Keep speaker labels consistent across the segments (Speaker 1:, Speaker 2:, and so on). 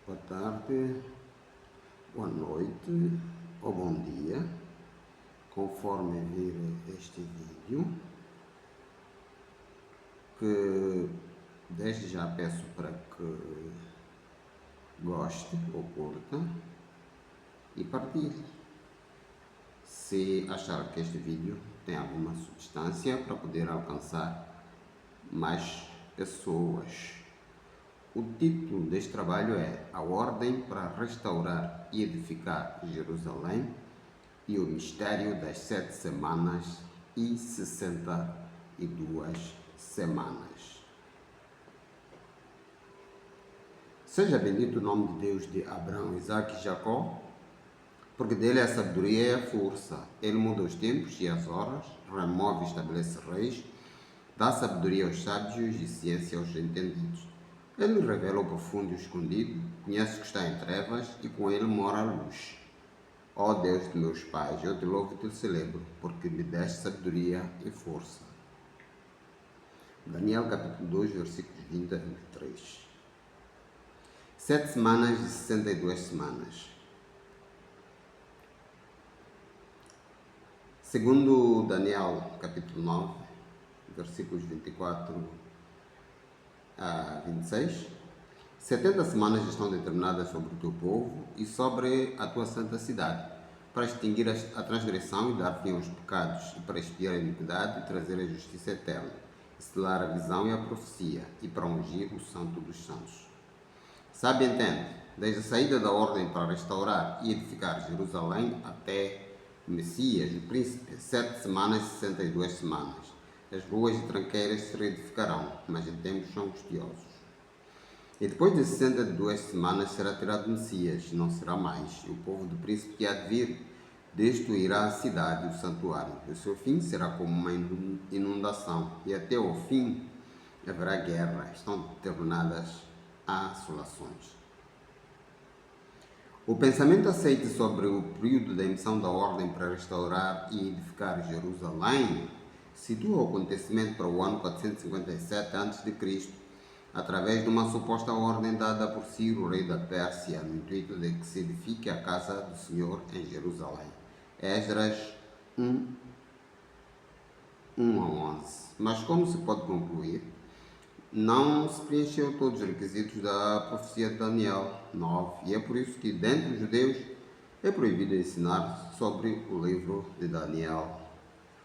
Speaker 1: Boa tarde, boa noite ou bom dia, conforme vir este vídeo, que desde já peço para que goste ou curta e partilhe, se achar que este vídeo tem alguma substância para poder alcançar mais pessoas. O título deste trabalho é A Ordem para Restaurar e Edificar Jerusalém e o Mistério das 7 Semanas e 62 Semanas. Seja bendito o nome de Deus de Abraão, Isaac e Jacó, porque dele é a sabedoria e a força. Ele muda os tempos e as horas, remove e estabelece reis, dá sabedoria aos sábios e ciência aos entendidos. Ele revela o profundo e o escondido, conhece o que está em trevas e com ele mora a luz. Ó Deus de meus pais, eu te louvo e te celebro, porque me deste sabedoria e força. Daniel capítulo 2, versículos 20 a 23. 7 semanas e 62 semanas. Segundo Daniel capítulo 9, versículos 24 a 26, 70 semanas estão determinadas sobre o teu povo e sobre a tua santa cidade, para extinguir a transgressão e dar fim aos pecados, e para expiar a iniquidade e trazer a justiça eterna, e selar a visão e a profecia, e para ungir o santo dos santos. Sabe, entende, desde a saída da ordem para restaurar e edificar Jerusalém até o Messias, o príncipe, 7 semanas e 62 semanas. As ruas e tranqueiras se reedificarão, mas em tempos angustiosos. E depois de 62 semanas será tirado o Messias, não será mais. E o povo do príncipe que há de vir destruirá a cidade e o santuário. E o seu fim será como uma inundação, e até o fim haverá guerra. Estão determinadas assolações. O pensamento aceite sobre o período da emissão da ordem para restaurar e edificar Jerusalém situa o acontecimento para o ano 457 a.C., através de uma suposta ordem dada por Ciro, rei da Pérsia, no intuito de que se edifique a casa do Senhor em Jerusalém. Esdras 1, 1 a 11. Mas como se pode concluir, não se preencheu todos os requisitos da profecia de Daniel 9, e é por isso que, dentre os judeus, é proibido ensinar sobre o livro de Daniel,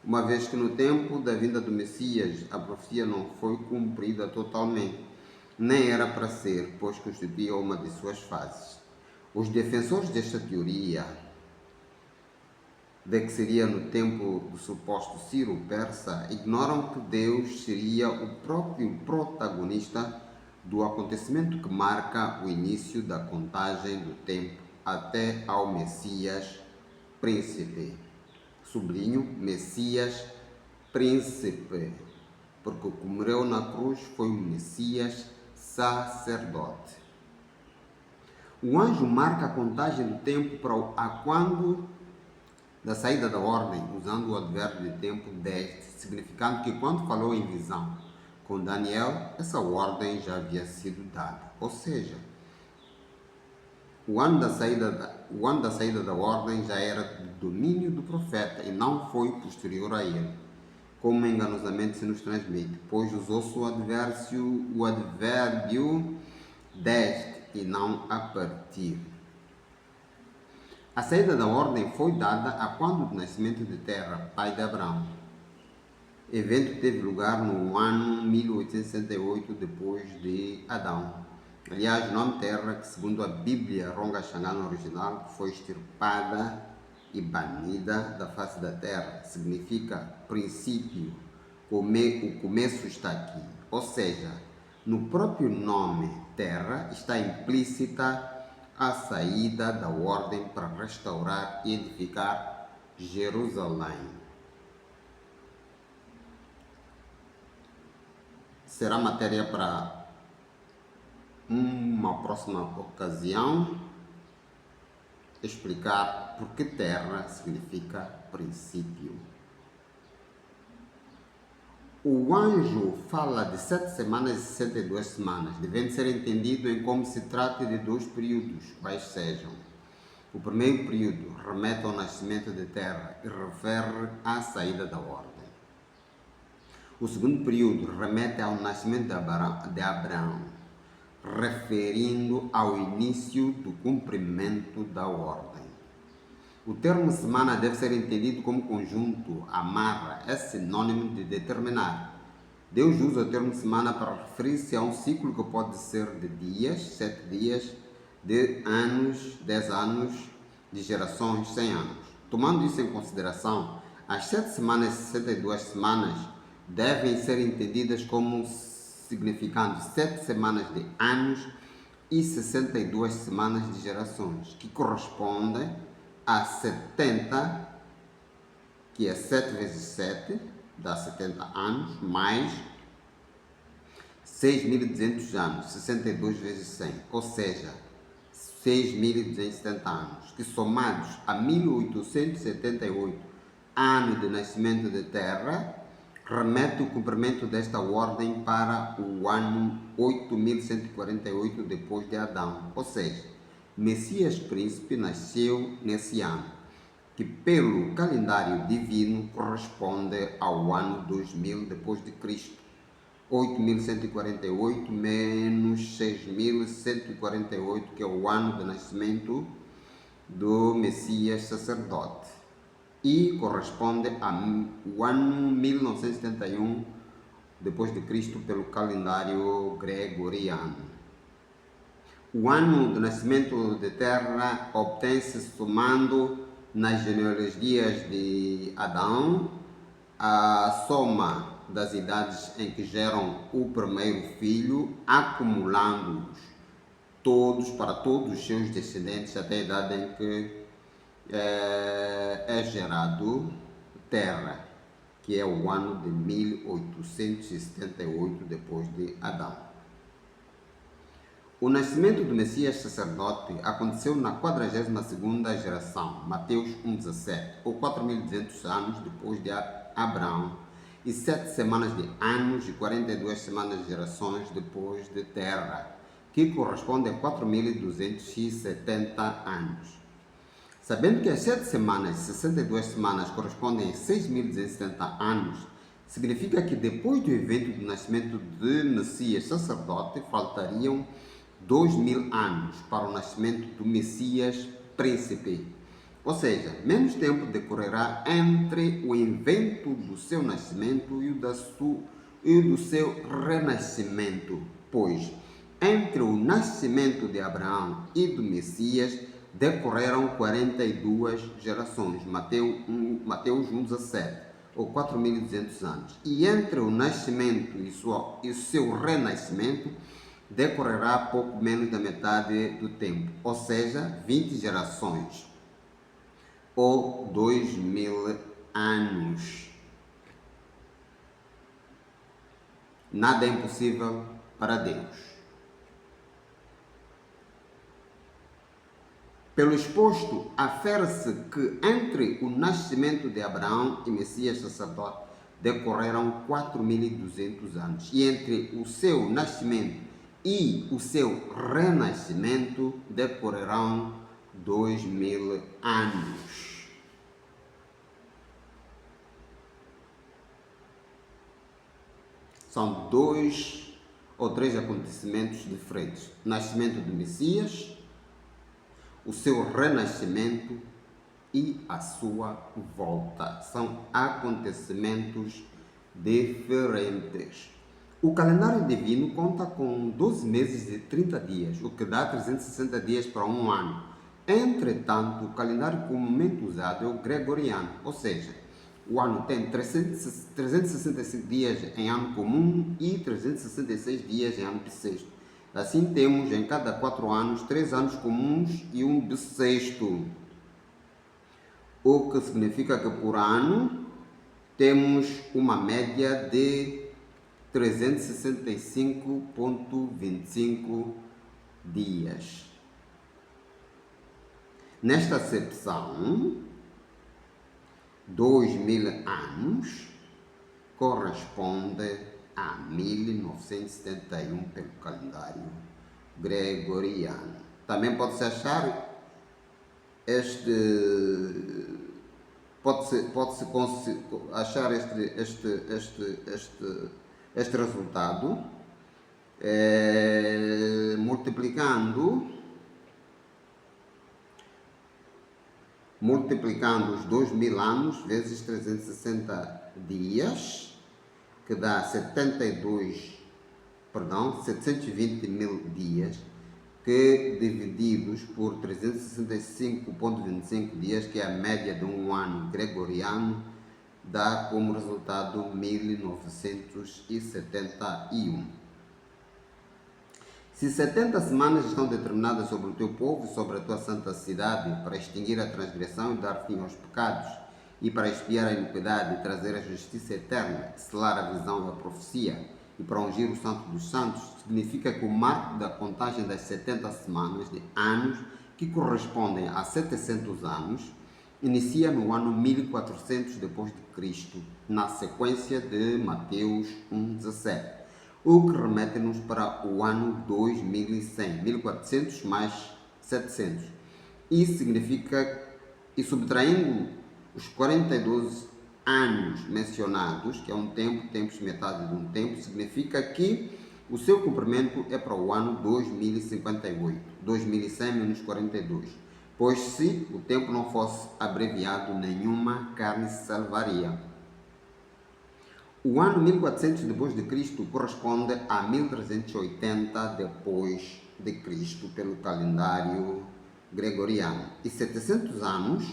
Speaker 1: uma vez que no tempo da vinda do Messias a profecia não foi cumprida totalmente, nem era para ser, pois constituía uma de suas fases. Os defensores desta teoria, de que seria no tempo do suposto Ciro persa, ignoram que Deus seria o próprio protagonista do acontecimento que marca o início da contagem do tempo até ao Messias príncipe. Sublinho, Messias príncipe, porque o que morreu na cruz foi o Messias sacerdote. O anjo marca a contagem do tempo para a quando da saída da ordem, usando o advérbio de tempo desde, significando que quando falou em visão com Daniel, essa ordem já havia sido dada. Ou seja, o ano da saída da ordem já era do domínio do profeta e não foi posterior a ele, como enganosamente se nos transmite, pois usou-se o advérbio desde e não a partir. A saída da ordem foi dada a quando do nascimento de Terra, pai de Abraão. O evento teve lugar no ano 1868 depois de Adão. Aliás, o nome Terra, que segundo a Bíblia Ronga Xangana original, foi extirpada e banida da face da Terra, significa princípio, o começo está aqui. Ou seja, no próprio nome Terra está implícita a saída da ordem para restaurar e edificar Jerusalém. Será matéria para uma próxima ocasião explicar por que terra significa princípio. O anjo fala de 7 semanas e 62 semanas, devendo ser entendido em como se trata de dois períodos, quais sejam. O primeiro período remete ao nascimento da terra e refere à saída da ordem. O segundo período remete ao nascimento de Abraão, referindo ao início do cumprimento da ordem. O termo semana deve ser entendido como conjunto, amarra, é sinônimo de determinar. Deus usa o termo semana para referir-se a um ciclo que pode ser de dias, 7 dias, de anos, 10 anos, de gerações, 100 anos. Tomando isso em consideração, as 7 semanas e 62 semanas devem ser entendidas como significando 7 semanas de anos e 62 semanas de gerações, que correspondem a 70, que é 7 vezes 7, dá 70 anos, mais 6.200 anos, 62 vezes 100, ou seja, 6.270 anos, que somados a 1878 anos de nascimento da Terra, remete o cumprimento desta ordem para o ano 8.148 depois de Adão, ou seja, Messias Príncipe nasceu nesse ano, que pelo calendário divino corresponde ao ano 2000 depois de Cristo. 8.148 menos 6.148, que é o ano de nascimento do Messias sacerdote, e corresponde ao ano 1971 depois de Cristo pelo calendário gregoriano. O ano do nascimento da Terra obtém-se somando nas genealogias de Adão a soma das idades em que geram o primeiro filho, acumulando-os todos para todos os seus descendentes até a idade em que é gerado Terra, que é o ano de 1878 depois de Adão. O nascimento do Messias sacerdote aconteceu na 42ª geração, Mateus 1,17, ou 4.200 anos depois de Abraão, e 7 semanas de anos e 42 semanas de gerações depois de Terra, que corresponde a 4.270 anos. Sabendo que as 7 semanas e 62 semanas correspondem a 6.270 anos, significa que depois do evento do nascimento de Messias sacerdote, faltariam 2.000 anos para o nascimento do Messias Príncipe. Ou seja, menos tempo decorrerá entre o evento do seu nascimento e o do seu renascimento, pois entre o nascimento de Abraão e do Messias decorreram 42 gerações, Mateus 1,17, ou 4.200 anos. E entre o nascimento e o seu renascimento decorrerá pouco menos da metade do tempo, ou seja, 20 gerações, ou 2.000 anos. Nada é impossível para Deus. Pelo exposto, afere-se que entre o nascimento de Abraão e Messias sacerdote decorreram 4.200 anos, e entre o seu nascimento e o seu renascimento decorrerão 2.000 anos. São 2 ou 3 acontecimentos diferentes: o nascimento do Messias, o seu renascimento e a sua volta. São acontecimentos diferentes. O calendário divino conta com 12 meses e 30 dias, o que dá 360 dias para um ano. Entretanto, o calendário comumente usado é o gregoriano, ou seja, o ano tem 365 dias em ano comum e 366 dias em ano bissexto. Assim, temos em cada 4 anos 3 anos comuns e um bissexto, o que significa que por ano temos uma média de 365,25 dias. Nesta acepção, 2.000 anos corresponde a 1971 pelo calendário gregoriano. Também pode-se achar achar este resultado multiplicando os 2000 anos vezes 360 dias, que dá 720 mil dias, que divididos por 365,25 dias, que é a média de um ano gregoriano, dá como resultado 1971. Se 70 semanas estão determinadas sobre o teu povo e sobre a tua santa cidade, para extinguir a transgressão e dar fim aos pecados, e para expiar a iniquidade e trazer a justiça eterna, selar a visão e a profecia, e para ungir o Santo dos Santos, significa que o marco da contagem das 70 semanas de anos, que correspondem a 700 anos, inicia no ano 1400 depois de Cristo, na sequência de Mateus 1,17. O que remete-nos para o ano 2100, 1400 mais 700. Isso significa, e subtraindo os 42 anos mencionados, que é um tempo, tempos metade de um tempo, significa que o seu comprimento é para o ano 2058, 2100 menos 42. Pois se o tempo não fosse abreviado, nenhuma carne se salvaria. O ano 1400 depois de Cristo corresponde a 1380 depois de Cristo pelo calendário gregoriano, e 700 anos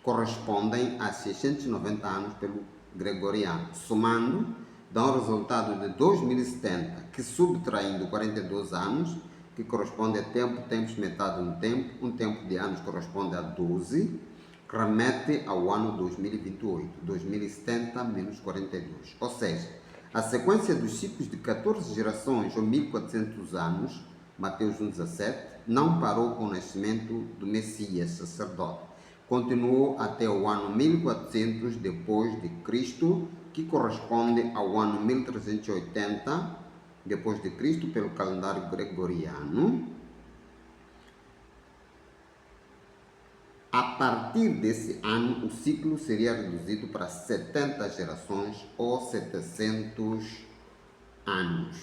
Speaker 1: correspondem a 690 anos pelo gregoriano. Somando, dá um resultado de 2070, que subtraindo 42 anos, que corresponde a tempo, tempos, metade um tempo de anos corresponde a 12, remete ao ano 2028, 2070 menos 42. Ou seja, a sequência dos ciclos de 14 gerações ou 1400 anos, Mateus 1,17, não parou com o nascimento do Messias, sacerdote. Continuou até o ano 1400 depois de Cristo, que corresponde ao ano 1380 depois de Cristo pelo calendário gregoriano. A partir desse ano, o ciclo seria reduzido para 70 gerações ou 700 anos.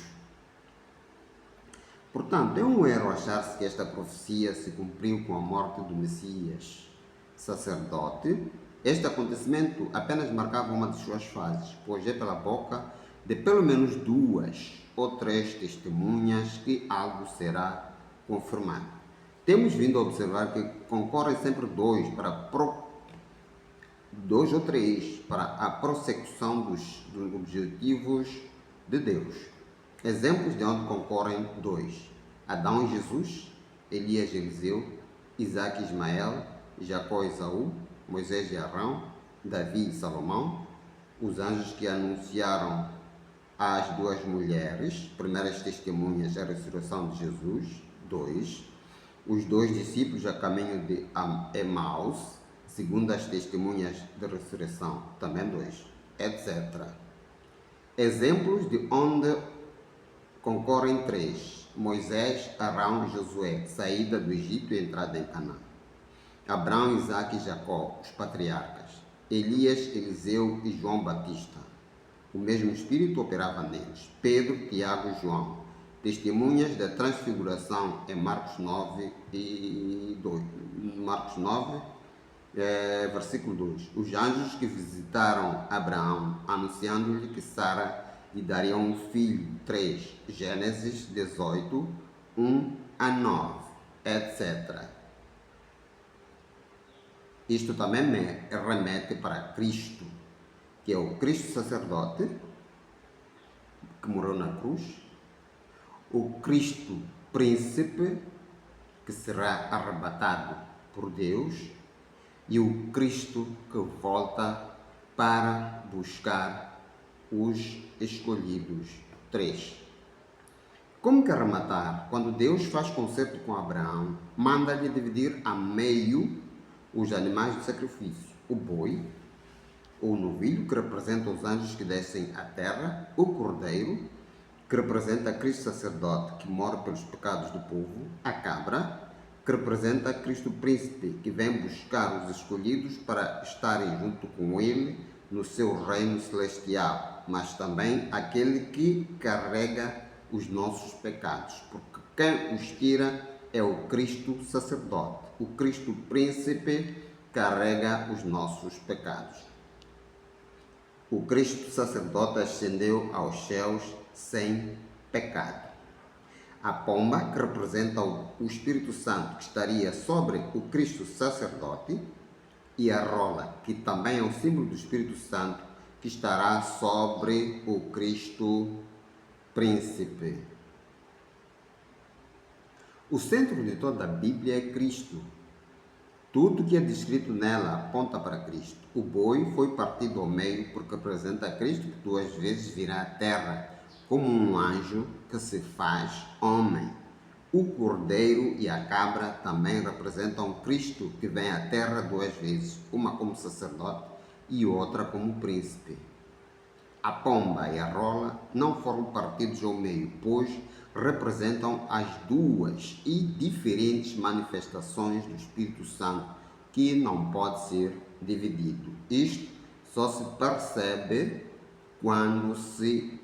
Speaker 1: Portanto, é um erro achar-se que esta profecia se cumpriu com a morte do Messias sacerdote. Este acontecimento apenas marcava uma de suas fases, pois é pela boca de pelo menos 2 ou 3 testemunhas que algo será confirmado. Temos vindo a observar que concorrem sempre 2 ou 3 para a prossecução dos objetivos de Deus. Exemplos de onde concorrem 2: Adão e Jesus, Elias e Eliseu, Isaac e Ismael, Jacó e Esaú, Moisés e Arão, Davi e Salomão, os anjos que anunciaram às 2 mulheres, primeiras testemunhas da ressurreição de Jesus, 2. Os 2 discípulos a caminho de Emaús, segundo as testemunhas de ressurreição, também 2, etc. Exemplos de onde concorrem 3: Moisés, Arão e Josué, saída do Egito e entrada em Canaã. Abraão, Isaac e Jacó, os patriarcas. Elias, Eliseu e João Batista. O mesmo Espírito operava neles. Pedro, Tiago e João, testemunhas da transfiguração em Marcos 9, versículo 2. Os anjos que visitaram Abraão, anunciando-lhe que Sara lhe daria um filho. 3. Gênesis 18, 1 a 9, etc. Isto também remete para Cristo, que é o Cristo sacerdote, que morreu na cruz, o Cristo príncipe, que será arrebatado por Deus, e o Cristo que volta para buscar os escolhidos. 3. Como que arrematar? Quando Deus faz concerto com Abraão, manda-lhe dividir a meio os animais de sacrifício, o boi, o novilho, que representa os anjos que descem à terra, o cordeiro, que representa Cristo sacerdote, que morre pelos pecados do povo, a cabra, que representa Cristo príncipe, que vem buscar os escolhidos para estarem junto com ele no seu reino celestial, mas também aquele que carrega os nossos pecados, porque quem os tira é o Cristo sacerdote. O Cristo príncipe carrega os nossos pecados. O Cristo sacerdote ascendeu aos céus sem pecado. A pomba, que representa o Espírito Santo, que estaria sobre o Cristo sacerdote, e a rola, que também é um símbolo do Espírito Santo, que estará sobre o Cristo príncipe. O centro de toda a Bíblia é Cristo. Tudo que é descrito nela aponta para Cristo. O boi foi partido ao meio porque representa Cristo, que 2 vezes virá à terra como um anjo que se faz homem. O cordeiro e a cabra também representam Cristo, que vem à terra 2 vezes, uma como sacerdote e outra como príncipe. A pomba e a rola não foram partidos ao meio, pois representam as duas e diferentes manifestações do Espírito Santo, que não pode ser dividido. Isto só se percebe quando se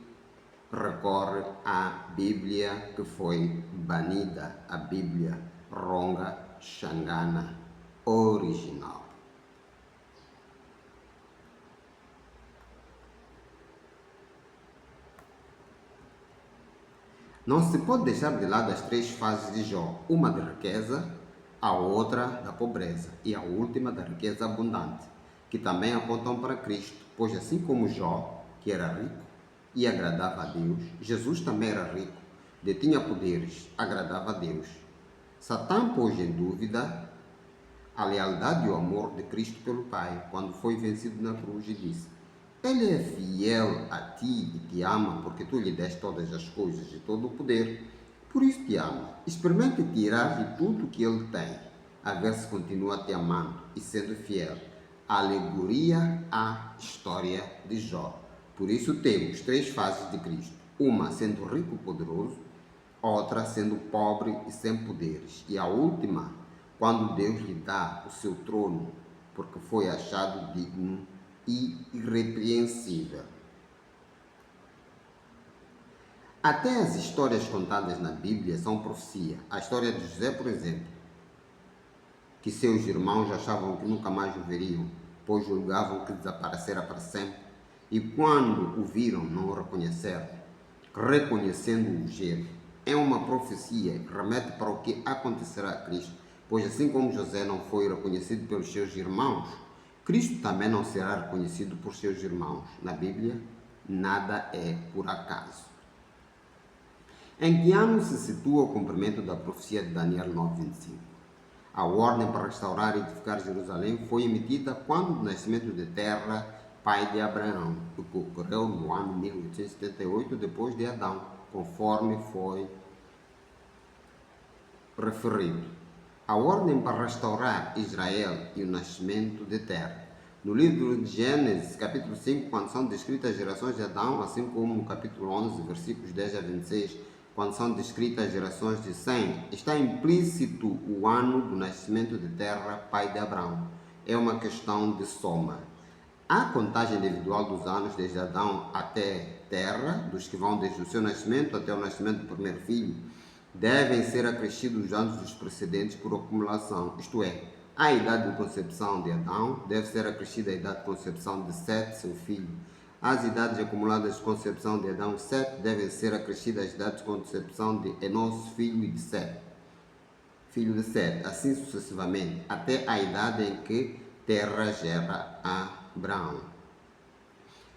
Speaker 1: recorre à Bíblia que foi banida, a Bíblia Ronga Xangana original. Não se pode deixar de lado as 3 fases de Jó, uma de riqueza, a outra da pobreza e a última da riqueza abundante, que também apontam para Cristo, pois assim como Jó, que era rico e agradava a Deus, Jesus também era rico, detinha poderes, agradava a Deus. Satã pôs em dúvida a lealdade e o amor de Cristo pelo Pai, quando foi vencido na cruz e disse: Ele é fiel a ti e te ama, porque tu lhe deste todas as coisas e todo o poder. Por isso te ama. Experimente tirar-lhe tudo o que ele tem, a ver se continua te amando e sendo fiel. Alegoria à história de Jó. Por isso temos 3 fases de Cristo. Uma sendo rico e poderoso, outra sendo pobre e sem poderes, e a última, quando Deus lhe dá o seu trono, porque foi achado digno e irrepreensível. Até as histórias contadas na Bíblia são profecia. A história de José, por exemplo, que seus irmãos achavam que nunca mais o veriam, pois julgavam que desaparecera para sempre, e quando o viram não o reconheceram, reconhecendo-o gelo. É uma profecia que remete para o que acontecerá a Cristo, pois assim como José não foi reconhecido pelos seus irmãos, Cristo também não será reconhecido por seus irmãos. Na Bíblia, nada é por acaso. Em que ano se situa o cumprimento da profecia de Daniel 9:25? A ordem para restaurar e edificar Jerusalém foi emitida quando o nascimento de Terra, pai de Abraão, que ocorreu no ano 1878 depois de Adão, conforme foi referido. A ordem para restaurar Israel e o nascimento de Terra. No livro de Gênesis, capítulo 5, quando são descritas as gerações de Adão, assim como no capítulo 11, versículos 10 a 26, quando são descritas as gerações de Sem, está implícito o ano do nascimento de Terra, pai de Abraão. É uma questão de soma. A contagem individual dos anos desde Adão até Terra, dos que vão desde o seu nascimento até o nascimento do primeiro filho, devem ser acrescidos os anos dos precedentes por acumulação, isto é, a idade de concepção de Adão deve ser acrescida à idade de concepção de Sete, seu filho. As idades acumuladas de concepção de Adão e Sete devem ser acrescidas às idades de concepção de Enos, filho de Sete, assim sucessivamente, até a idade em que Terra gera Abraão.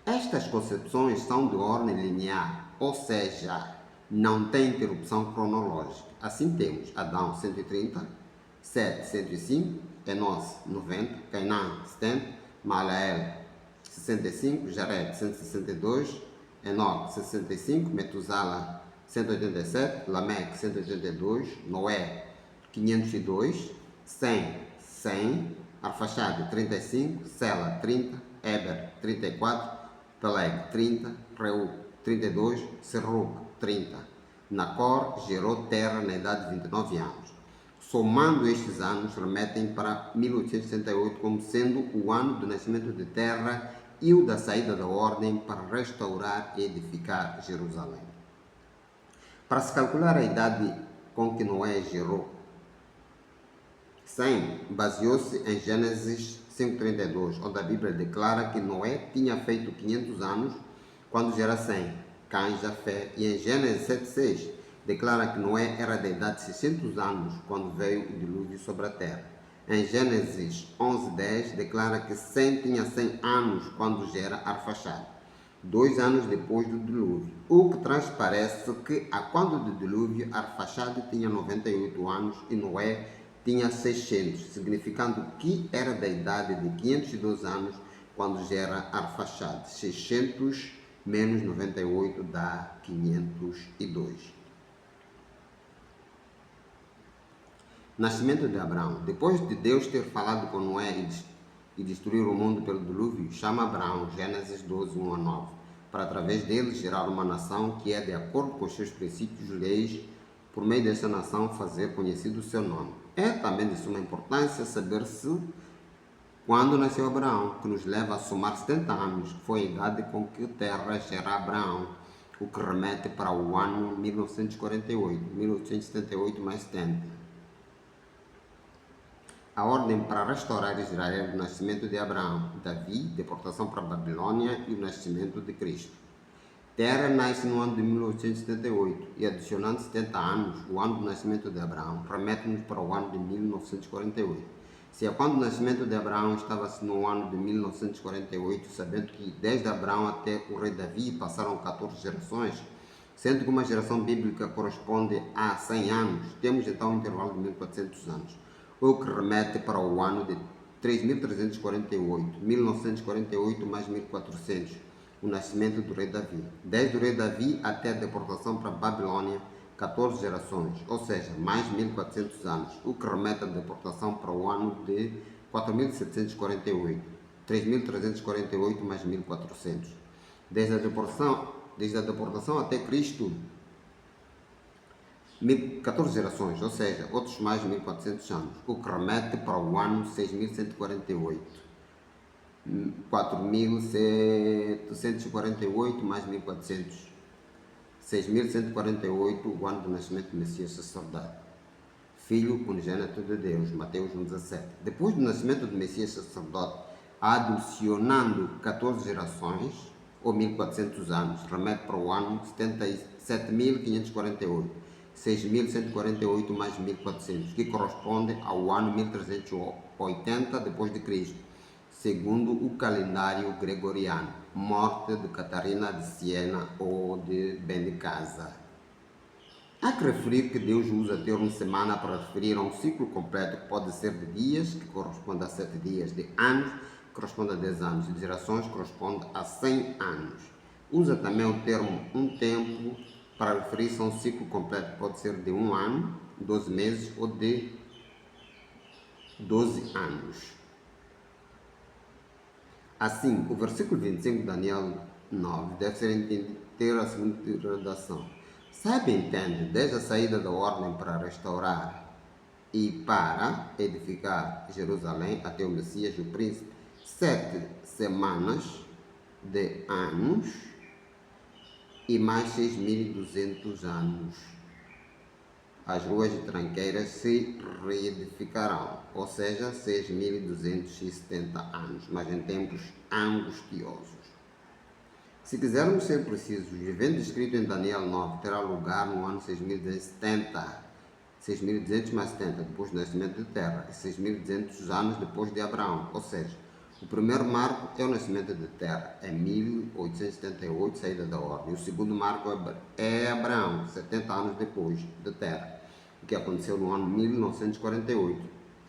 Speaker 1: Estas concepções são de ordem linear, ou seja, não tem interrupção cronológica. Assim temos Adão 130, Sete 105, Enos 90, Cainã 70, Malael 65, Jared 162, Enoque 65, Metusala 187, Lameque 182, Noé 502, Sem 100, Arfaxade 35, Sela 30, Eber 34, Peleg 30, Reu 32, Serug 30. Nacor gerou Terra na idade de 29 anos. Somando estes anos, remetem para 1868 como sendo o ano do nascimento de Terra e o da saída da ordem para restaurar e edificar Jerusalém. Para se calcular a idade com que Noé gerou Sem, baseou-se em Gênesis 5:32, onde a Bíblia declara que Noé tinha feito 500 anos quando gera Sem, Cã, Jafé, e em Gênesis 7:6 declara que Noé era da idade de 600 anos quando veio o dilúvio sobre a terra. Em Gênesis 11:10 declara que Sem tinha 100 anos quando gera Arfaxade, 2 anos depois do dilúvio, o que transparece que a quando do dilúvio Arfaxade tinha 98 anos e Noé tinha 600, significando que era da idade de 512 anos quando gera Arfaxade. 600 menos 98 dá 502. Nascimento de Abraão. Depois de Deus ter falado com Noé e destruir o mundo pelo dilúvio, chama Abraão, Gênesis 12, 1 a 9, para através dele gerar uma nação que é de acordo com os seus princípios e leis, por meio dessa nação fazer conhecido o seu nome. É também de suma importância saber-se quando nasceu Abraão, que nos leva a somar 70 anos, que foi a idade com que Terra gera Abraão, o que remete para o ano 1948, 1878 mais 70. A ordem para restaurar Israel do nascimento de Abraão, Davi, deportação para a Babilônia e o nascimento de Cristo. Terra nasce no ano de 1878 e adicionando 70 anos, o ano do nascimento de Abraão, remete-nos para o ano de 1948. Se a quando o nascimento de Abraão estava-se no ano de 1948, sabendo que desde Abraão até o rei Davi passaram 14 gerações, sendo que uma geração bíblica corresponde a 100 anos, temos então um intervalo de 1400 anos, o que remete para o ano de 3348, 1948 mais 1400, o nascimento do rei Davi. Desde o rei Davi até a deportação para a Babilônia, 14 gerações, ou seja, mais 1400 anos, o que remete à deportação para o ano de 4748, 3348 mais 1400. Desde a deportação até Cristo, 14 gerações, ou seja, outros mais 1400 anos, o que remete para o ano 6148, 4748 mais 1400, 6148, o ano do nascimento do Messias sacerdote, filho unigênito de Deus, Mateus 1:17. Depois do nascimento do Messias sacerdote, adicionando 14 gerações, ou 1400 anos, remete para o ano 7548, 6.148 mais 1400, que corresponde ao ano 1380 depois de Cristo, segundo o calendário gregoriano, morte de Catarina de Siena ou de Benincasa. Há que referir que Deus usa o termo semana para referir a um ciclo completo que pode ser de dias, que corresponde a 7 dias, de anos, que corresponde a 10 anos, e de gerações, que corresponde a 100 anos. Usa também o termo um tempo para referir-se a um ciclo completo que pode ser de 1 ano, 12 meses ou de 12 anos. Assim, o versículo 25 de Daniel 9 deve ter a seguinte redação: Sabe, entende, desde a saída da ordem para restaurar e para edificar Jerusalém até o Messias, o príncipe, 7 semanas de anos e mais 6.200 anos. As ruas de tranqueiras se reedificarão, ou seja, 6.270 anos, mas em tempos angustiosos. Se quisermos ser precisos, o evento descrito em Daniel 9 terá lugar no ano 6.200 mais 70, depois do nascimento de Terra, e 6.200 anos depois de Abraão, ou seja, o primeiro marco é o nascimento de Terra, em 1878, saída da ordem. O segundo marco é Abraão, 70 anos depois de Terra, o que aconteceu no ano 1948,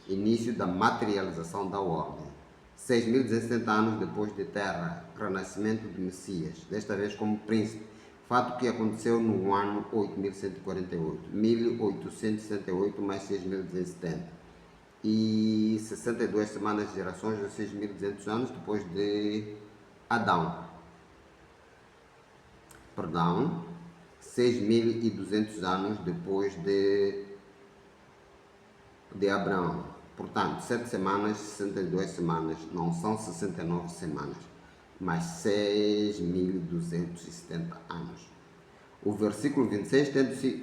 Speaker 1: início da materialização da ordem. 6.270 anos depois de Terra, renascimento de Messias, desta vez como príncipe, fato que aconteceu no ano 8.148, 1868 mais 6.270. e 62 semanas de gerações, ou 6.200 anos depois de Adão. Perdão, 6.200 anos depois de Abraão. Portanto, 7 semanas, 62 semanas, não são 69 semanas, mas 6.270 anos. O versículo 26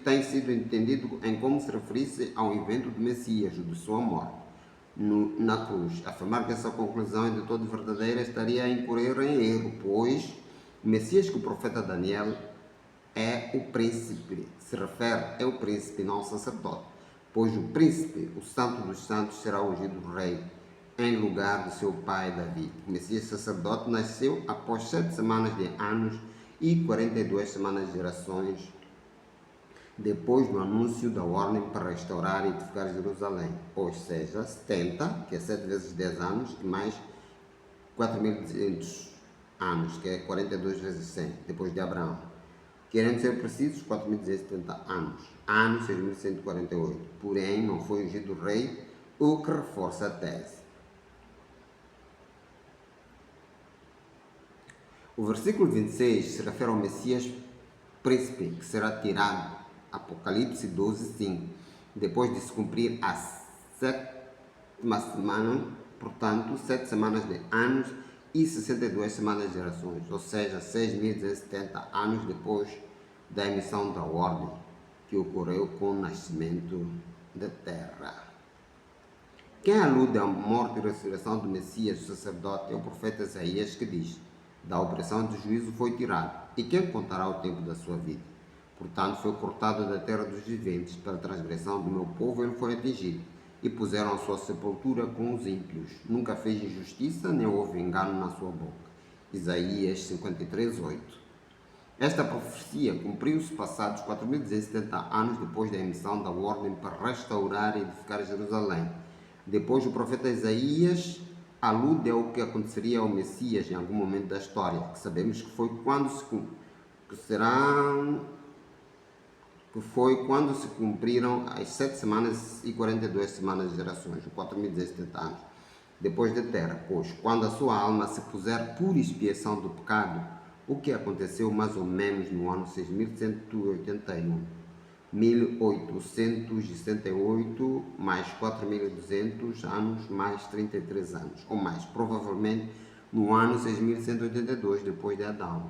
Speaker 1: tem sido entendido em como se referisse ao evento do Messias, de sua morte na cruz. Afirmar que essa conclusão é de todo verdadeira estaria a incorrer em erro, pois o Messias que o profeta Daniel é o príncipe, se refere é o príncipe, não o sacerdote, pois o príncipe, o santo dos santos, será ungido rei em lugar de seu pai Davi. O Messias sacerdote nasceu após 7 semanas de anos e 42 semanas de gerações depois do anúncio da ordem para restaurar e edificar Jerusalém, ou seja, 70, que é 7 vezes 10 anos, e mais 4.200 anos, que é 42 vezes 100, depois de Abraão. Querendo ser precisos, 4.270 anos, ano 6.148, porém não foi ungido rei, o que reforça a tese. O versículo 26 se refere ao Messias príncipe, que será tirado, Apocalipse 12:5, depois de se cumprir a 7ª semana, portanto, 7 semanas de anos e 62 semanas de gerações, ou seja, 6.270 anos depois da emissão da ordem, que ocorreu com o nascimento da terra. Quem alude à morte e ressurreição do Messias, o sacerdote, é o profeta Isaías, que diz: da opressão do juízo foi tirado, e quem contará o tempo da sua vida? Portanto, foi cortado da terra dos viventes, pela transgressão do meu povo ele foi atingido, e puseram a sua sepultura com os ímpios. Nunca fez injustiça, nem houve engano na sua boca. Isaías 53:8. Esta profecia cumpriu-se passados 4.270 anos depois da emissão da ordem para restaurar e edificar Jerusalém. Depois, o profeta Isaías alude ao que aconteceria ao Messias em algum momento da história, que sabemos que foi quando se cumpriram as 7 semanas e 42 semanas de gerações, 4.270 anos, depois da terra, pois quando a sua alma se puser por expiação do pecado, o que aconteceu mais ou menos no ano 6.181, 1868 mais 4.200 anos mais 33 anos, ou mais, provavelmente no ano 6.182 depois de Adão.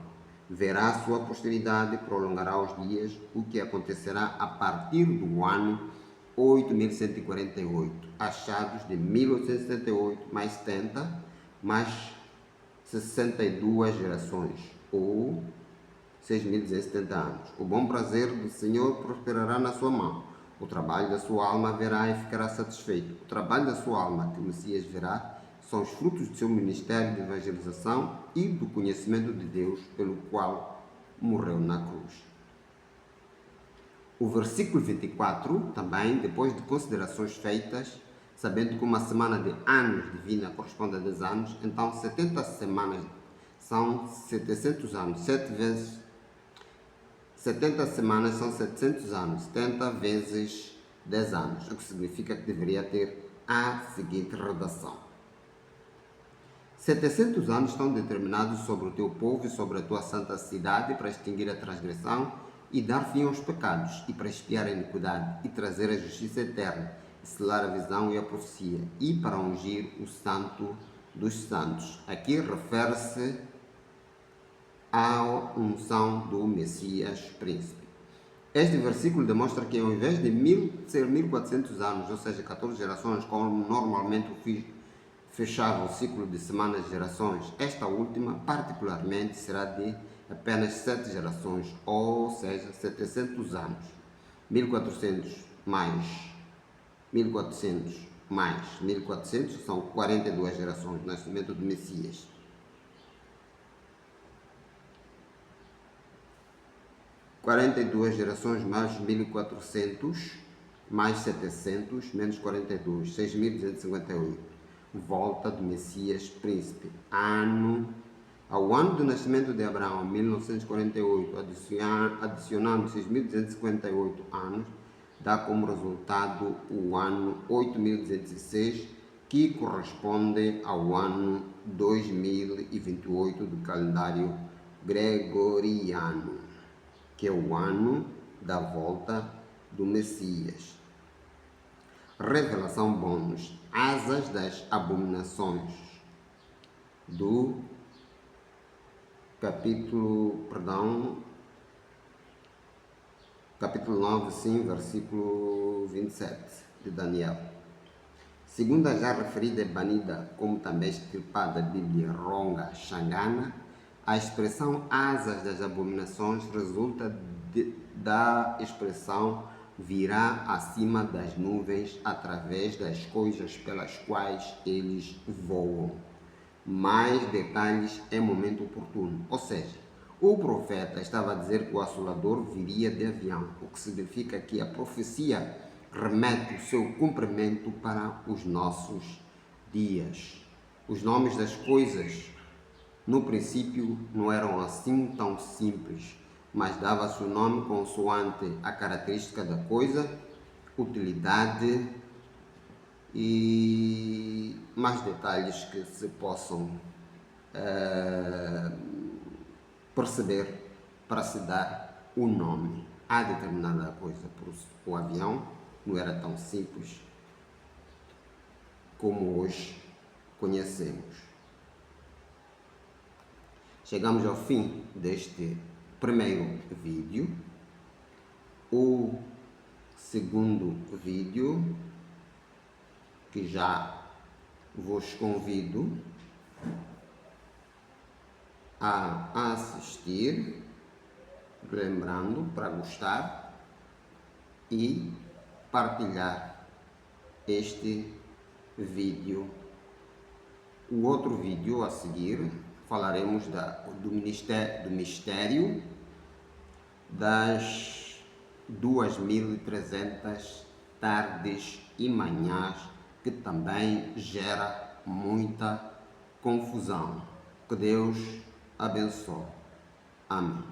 Speaker 1: Verá sua posteridade, prolongará os dias, o que acontecerá a partir do ano 8.148, achados de 1878 mais 70 mais 62 gerações, ou 6.270 anos. O bom prazer do Senhor prosperará na sua mão. O trabalho da sua alma verá e ficará satisfeito. O trabalho da sua alma que o Messias verá são os frutos do seu ministério de evangelização e do conhecimento de Deus pelo qual morreu na cruz. O versículo 24, também, depois de considerações feitas, sabendo que uma semana de anos divina corresponde a 10 anos, então 70 semanas são 700 anos, 70 semanas são 700 anos, 70 vezes 10 anos, o que significa que deveria ter a seguinte redação: 700 anos estão determinados sobre o teu povo e sobre a tua santa cidade para extinguir a transgressão e dar fim aos pecados, e para expiar a iniquidade e trazer a justiça eterna, e selar a visão e a profecia, e para ungir o santo dos santos. Aqui refere-se à unção do Messias príncipe. Este versículo demonstra que ao invés de ser 1400 anos, ou seja, 14 gerações, como normalmente fechava o ciclo de semanas de gerações, esta última particularmente será de apenas 7 gerações, ou seja, 700 anos. 1400 mais 1400 mais 1400 são 42 gerações do nascimento do Messias. (42 gerações mais 1.400 mais 700 menos 42, 6.258. Volta do Messias príncipe. Ao ano do nascimento de Abraão, 1948, adicionando 6.258 anos, dá como resultado o ano 8206, que corresponde ao ano 2028 do calendário gregoriano, que é o ano da volta do Messias. Revelação bônus: Asas das abominações, do capítulo 9, sim, versículo 27 de Daniel. Segundo a já referida e banida, como também extirpada Bíblia Ronga Xangana, a expressão asas das abominações resulta da expressão virá acima das nuvens através das coisas pelas quais eles voam. Mais detalhes em momento oportuno. Ou seja, o profeta estava a dizer que o Assolador viria de avião, o que significa que a profecia remete o seu cumprimento para os nossos dias. Os nomes das coisas, no princípio, não eram assim tão simples, mas dava-se o nome consoante a característica da coisa, utilidade e mais detalhes que se possam perceber para se dar o nome a determinada coisa. Por isso, o avião não era tão simples como hoje conhecemos. Chegamos ao fim deste primeiro vídeo. O segundo vídeo, que já vos convido a assistir, lembrando para gostar e partilhar este vídeo. O outro vídeo a seguir falaremos do mistério das 2300 tardes e manhãs, que também gera muita confusão. Que Deus abençoe. Amém.